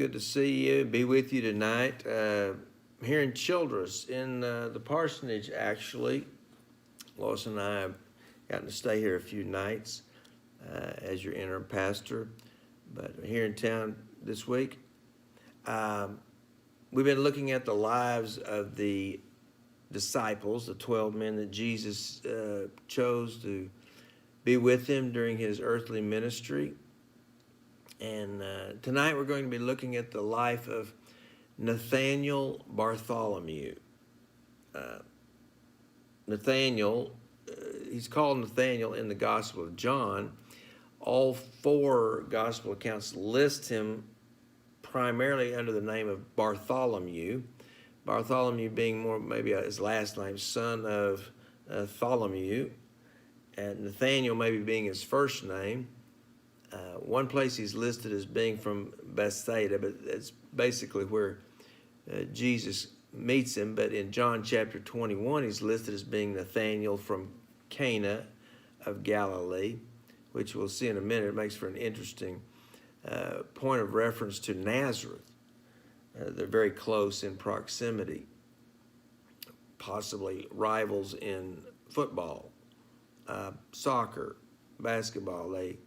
good to see you, be with you tonight. Here in Childress, in the parsonage, actually. Lois and I have gotten to stay here a few nights as your interim pastor. But here in town this week, we've been looking at the lives of the disciples, the 12 men that Jesus chose to be with him during his earthly ministry. And tonight we're going to be looking at the life of Nathaniel Bartholomew. Nathaniel, he's called Nathaniel in the Gospel of John. All four Gospel accounts list him primarily under the name of Bartholomew. Bartholomew being more maybe his last name, son of Tholomew, and Nathaniel maybe being his first name. One place he's listed as being from Bethsaida, but it's basically where Jesus meets him. But in John chapter 21, he's listed as being Nathaniel from Cana of Galilee, which we'll see in a minute. It makes for an interesting point of reference to Nazareth. They're very close in proximity, possibly rivals in football, soccer, basketball. They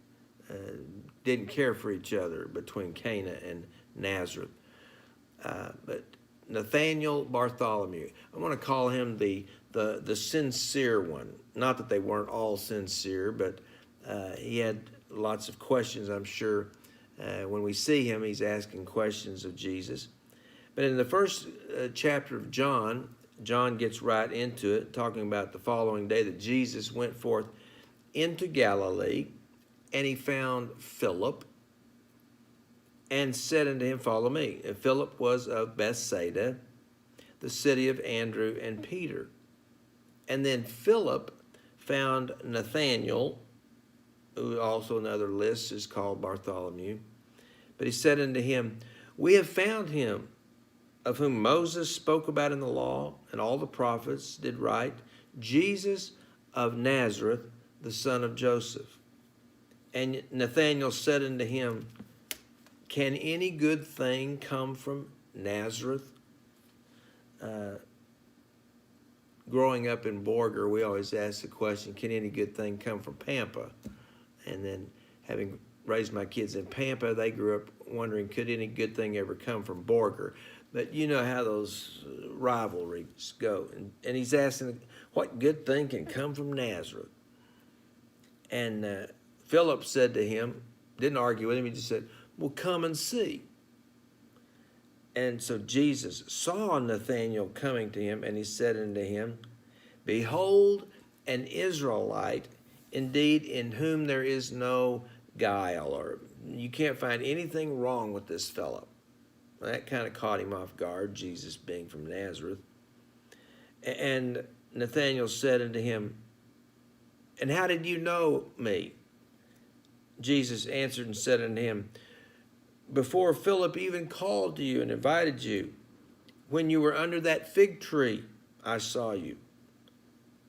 didn't care for each other between Cana and Nazareth. But Nathaniel Bartholomew, I want to call him the sincere one. Not that they weren't all sincere, but he had lots of questions, I'm sure. When we see him, he's asking questions of Jesus. But in the first chapter of John, John gets right into it, talking about the following day that Jesus went forth into Galilee, and he found Philip, and said unto him, Follow me. And Philip was of Bethsaida, the city of Andrew and Peter. And then Philip found Nathanael, who also in other lists is called Bartholomew. But he said unto him, We have found him, of whom Moses spoke about in the law, and all the prophets did write, Jesus of Nazareth, the son of Joseph. And Nathanael said unto him, Can any good thing come from Nazareth? Growing up in Borger, we always ask the question, can any good thing come from Pampa? And then having raised my kids in Pampa, they grew up wondering, could any good thing ever come from Borger? But you know how those rivalries go. And he's asking, what good thing can come from Nazareth? And Philip said to him, didn't argue with him, he just said, well, come and see. And so Jesus saw Nathanael coming to him, and he said unto him, Behold, an Israelite, indeed, in whom there is no guile, or you can't find anything wrong with this fellow. That kind of caught him off guard, Jesus being from Nazareth. And Nathanael said unto him, And how did you know me? Jesus answered and said unto him, Before Philip even called to you and invited you, when you were under that fig tree, I saw you.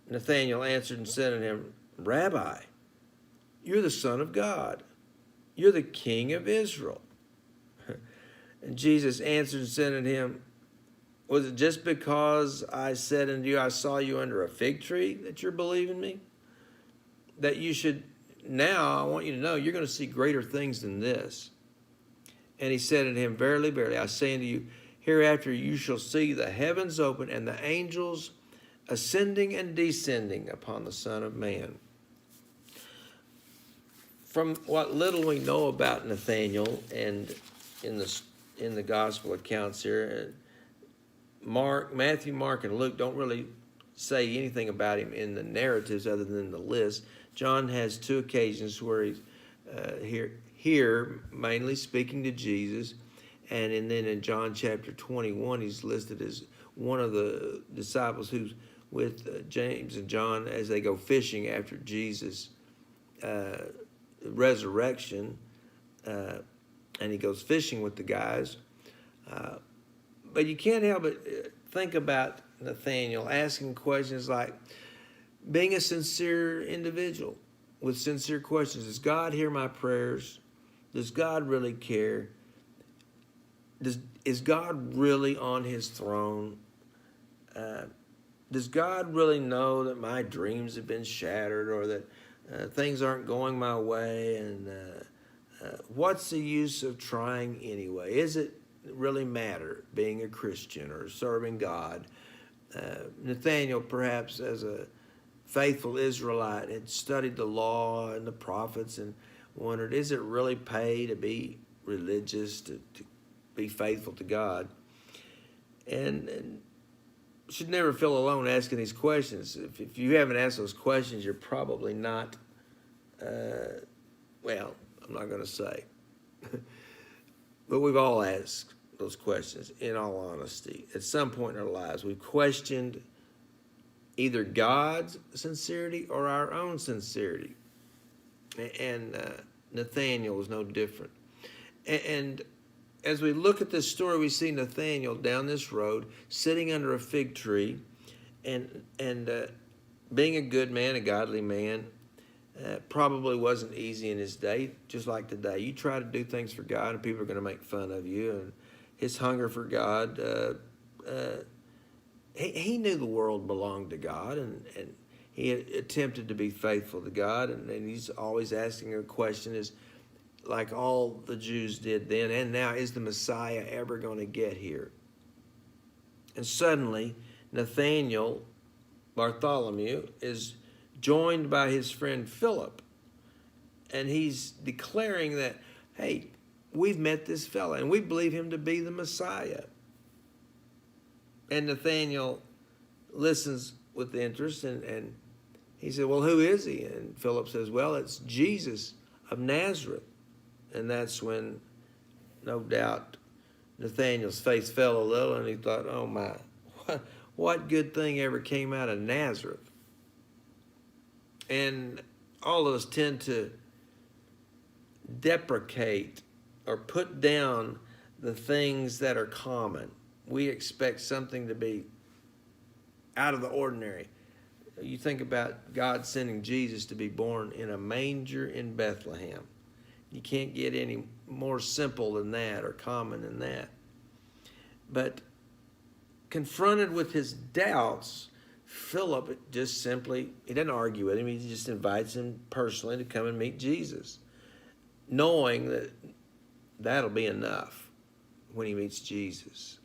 Nathanael answered and said unto him, Rabbi, you're the Son of God. You're the King of Israel. And Jesus answered and said unto him, Was it just because I said unto you, I saw you under a fig tree, that you're believing me? That you should, now I want you to know, you're going to see greater things than this. And he said unto him, Verily, verily, I say unto you, hereafter you shall see the heavens open and the angels ascending and descending upon the Son of Man. From what little we know about Nathanael, and in the gospel accounts here, Matthew, Mark, and Luke don't really say anything about him in the narratives other than the list. John has two occasions where he's here mainly speaking to Jesus, and then in John chapter 21, he's listed as one of the disciples who's with James and John as they go fishing after Jesus' resurrection, and he goes fishing with the guys. But you can't help but think about Nathanael asking questions like, being a sincere individual with sincere questions. Does God hear my prayers? Does God really care? Is God really on his throne? Does God really know that my dreams have been shattered, or that things aren't going my way? And what's the use of trying anyway? Is it really matter being a Christian or serving God? Nathaniel, perhaps as a faithful Israelite, had studied the law and the prophets and wondered, is it really pay to be religious, to be faithful to God? And should never feel alone asking these questions. If you haven't asked those questions, you're probably not, well, I'm not going to say. But we've all asked those questions, in all honesty. At some point in our lives, we've questioned either God's sincerity or our own sincerity. And Nathaniel was no different. And as we look at this story, we see Nathaniel down this road, sitting under a fig tree, and being a good man, a godly man. Probably wasn't easy in his day, just like today. You try to do things for God, and people are going to make fun of you. And his hunger for God, he knew the world belonged to God, and he attempted to be faithful to God. And he's always asking a question, is like all the Jews did then and now, is the Messiah ever going to get here? And suddenly, Nathaniel, Bartholomew, is joined by his friend Philip, and he's declaring that, hey, we've met this fella, and we believe him to be the Messiah. And Nathaniel listens with interest, and he said, well, who is he? And Philip says, well, it's Jesus of Nazareth. And that's when, no doubt, Nathaniel's face fell a little, and he thought, oh my, what good thing ever came out of Nazareth? And all of us tend to deprecate or put down the things that are common. We expect something to be out of the ordinary. You think about God sending Jesus to be born in a manger in Bethlehem. You can't get any more simple than that or common than that. But confronted with his doubts, Philip just simply, he doesn't argue with him, he just invites him personally to come and meet Jesus, knowing that that'll be enough when he meets Jesus.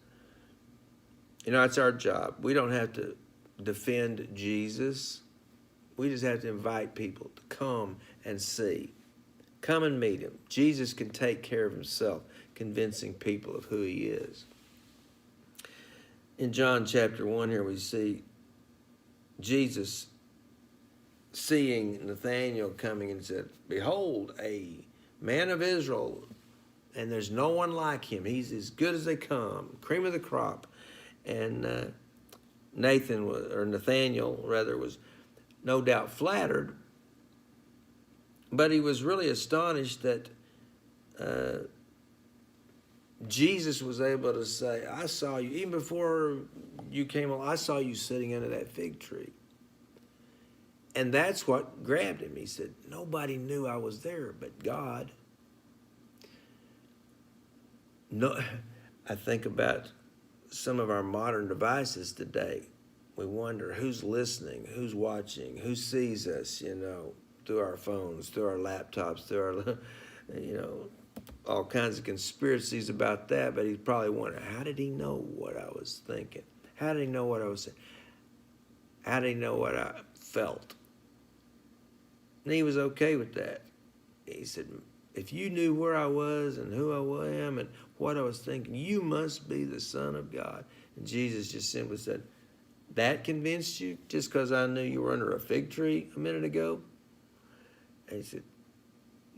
You know, it's our job. We don't have to defend Jesus. We just have to invite people to come and see. Come and meet him. Jesus can take care of himself, convincing people of who he is. In John chapter 1 here we see Jesus seeing Nathanael coming and said, behold, a man of Israel, and there's no one like him. He's as good as they come, cream of the crop. And Nathanael was no doubt flattered, but he was really astonished that Jesus was able to say, I saw you, even before you came along, I saw you sitting under that fig tree. And that's what grabbed him. He said, nobody knew I was there but God. No, I think about some of our modern devices today. We wonder who's listening, who's watching, who sees us, through our phones, through our laptops, through our, all kinds of conspiracies about that. But he's probably wondering, how did he know what I was thinking? How did he know what I was saying? How did he know what I felt? And he was okay with that. He said, if you knew where I was and who I am and what I was thinking, you must be the Son of God. And Jesus just simply said, that convinced you just because I knew you were under a fig tree a minute ago? And he said,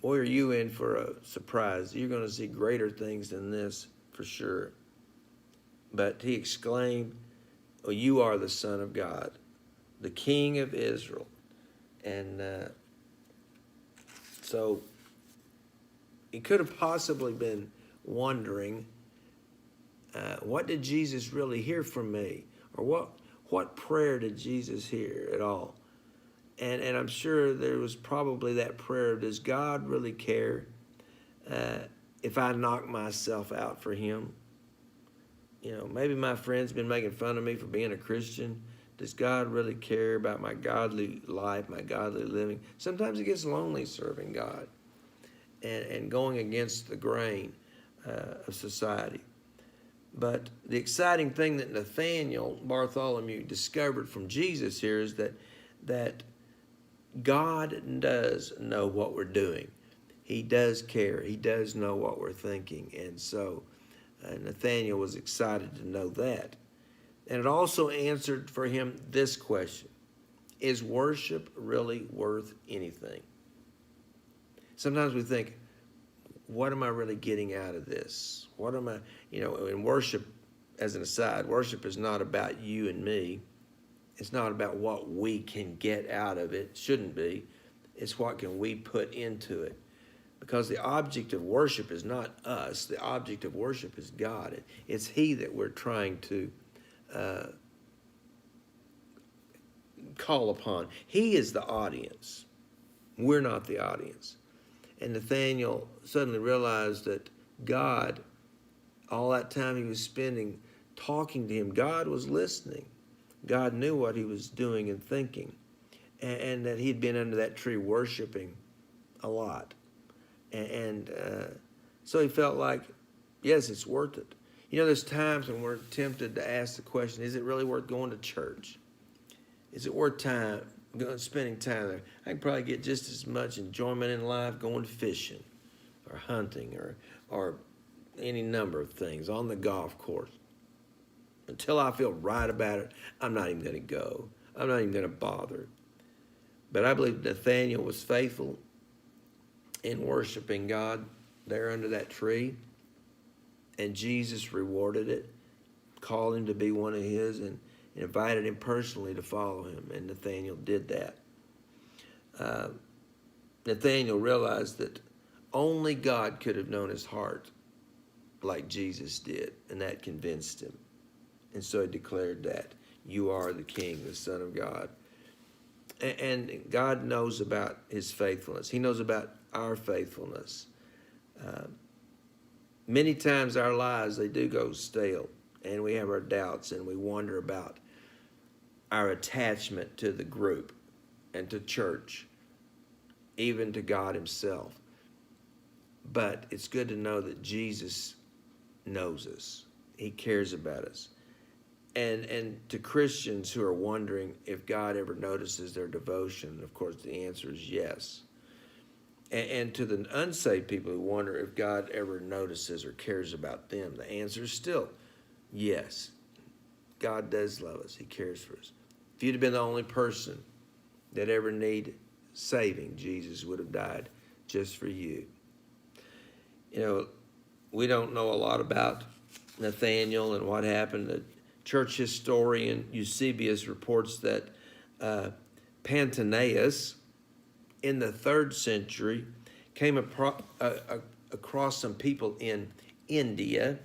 boy, are you in for a surprise. You're going to see greater things than this for sure. But he exclaimed, well, you are the Son of God, the King of Israel. And so he could have possibly been wondering, what did Jesus really hear from me? Or what prayer did Jesus hear at all? And I'm sure there was probably that prayer, does God really care if I knock myself out for him? maybe my friend's been making fun of me for being a Christian. Does God really care about my godly life, my godly living? Sometimes it gets lonely serving God and going against the grain of society. But the exciting thing that Nathaniel Bartholomew discovered from Jesus here is that God does know what we're doing. He does care. He does know what we're thinking. And so Nathaniel was excited to know that. And it also answered for him this question: is worship really worth anything? Sometimes we think, what am I really getting out of this? What am I, in worship, as an aside, worship is not about you and me. It's not about what we can get out of it. Shouldn't be. It's what can we put into it. Because the object of worship is not us. The object of worship is God. It's He that we're trying to call upon. He is the audience. We're not the audience. And Nathaniel suddenly realized that God, all that time he was spending talking to him, God was listening. God knew what he was doing and thinking, and that he'd been under that tree worshiping a lot. And so he felt like, yes, it's worth it. There's times when we're tempted to ask the question, is it really worth going to church? Is it worth spending time there? I can probably get just as much enjoyment in life going fishing or hunting or any number of things on the golf course. Until I feel right about it, I'm not even going to go. I'm not even going to bother. But I believe Nathaniel was faithful in worshiping God there under that tree, and Jesus rewarded it, called him to be one of his, and invited him personally to follow him, and Nathaniel did that. Nathaniel realized that only God could have known his heart like Jesus did, and that convinced him. And so he declared that, you are the King, the Son of God. And God knows about his faithfulness. He knows about our faithfulness. Many times our lives, they do go stale, and we have our doubts, and we wonder about our attachment to the group and to church, even to God himself. But it's good to know that Jesus knows us. He cares about us. And to Christians who are wondering if God ever notices their devotion, of course, the answer is yes. And to the unsaved people who wonder if God ever notices or cares about them, the answer is still yes. God does love us. He cares for us. If you'd have been the only person that ever needed saving, Jesus would have died just for you. We don't know a lot about Nathaniel and what happened. The church historian Eusebius reports that Pantanaeus, in the 3rd century, came across some people in India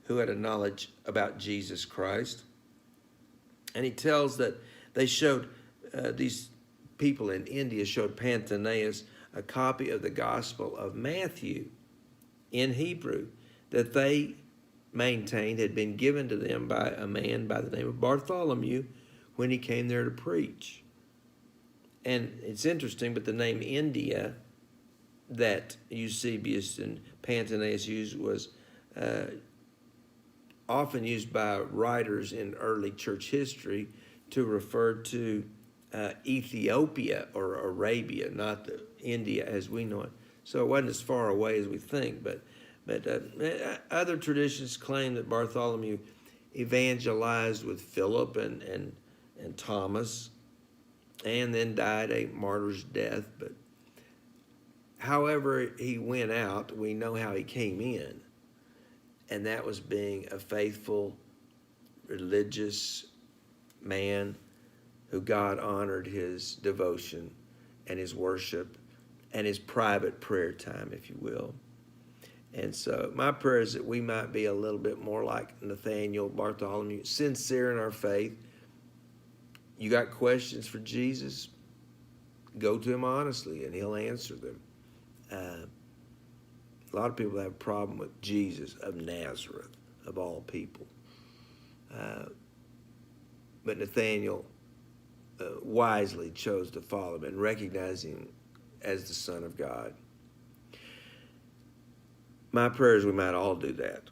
who had a knowledge about Jesus Christ. And he tells that they showed, these people in India showed Pantanaeus a copy of the Gospel of Matthew in Hebrew that they maintained had been given to them by a man by the name of Bartholomew when he came there to preach. And it's interesting, but the name India that Eusebius and Pantanaeus used was often used by writers in early church history to refer to Ethiopia or Arabia, not India as we know it. So it wasn't as far away as we think, but other traditions claim that Bartholomew evangelized with Philip and Thomas, and then died a martyr's death. But however he went out, we know how he came in, and that was being a faithful, religious man who God honored his devotion and his worship and his private prayer time, if you will. And so my prayer is that we might be a little bit more like Nathaniel Bartholomew, sincere in our faith. You got questions for Jesus? Go to him honestly, and he'll answer them. A lot of people have a problem with Jesus of Nazareth, of all people. But Nathaniel wisely chose to follow him and recognize him as the Son of God. My prayer is we might all do that.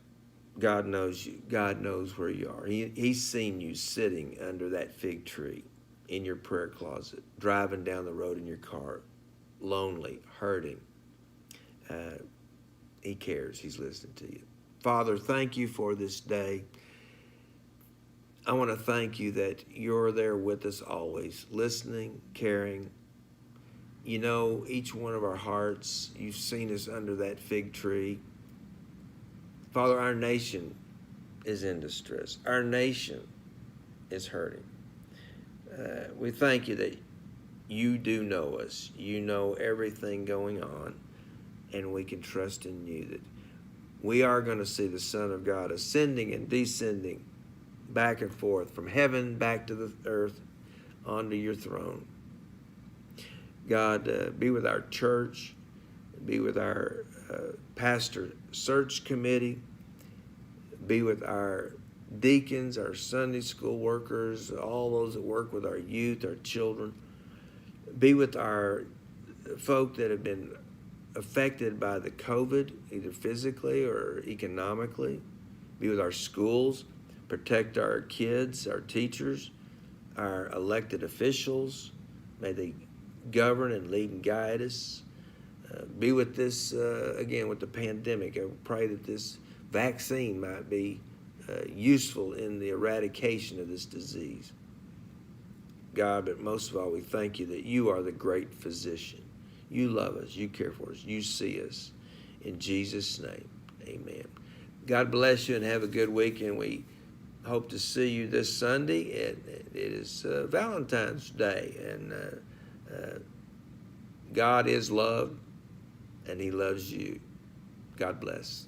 God knows you. God knows where you are. He's seen you sitting under that fig tree in your prayer closet, driving down the road in your car, lonely, hurting. He cares. He's listening to you. Father, thank you for this day. I want to thank you that you're there with us always, listening, caring. You know each one of our hearts. You've seen us under that fig tree. Father, our nation is in distress. Our nation is hurting. We thank you that you do know us. You know everything going on, and we can trust in you that we are going to see the Son of God ascending and descending back and forth from heaven back to the earth onto your throne. God, be with our church, be with our pastor search committee, be with our deacons, our Sunday school workers, all those that work with our youth, our children. Be with our folk that have been affected by the COVID, either physically or economically. Be with our schools. Protect our kids, our teachers, our elected officials. May they govern and lead and guide us. Be with this, again, with the pandemic. I pray that this vaccine might be useful in the eradication of this disease. God, but most of all, we thank you that you are the great physician. You love us. You care for us. You see us. In Jesus' name, amen. God bless you and have a good weekend. We hope to see you this Sunday. It is Valentine's Day, and God is love, and he loves you. God bless.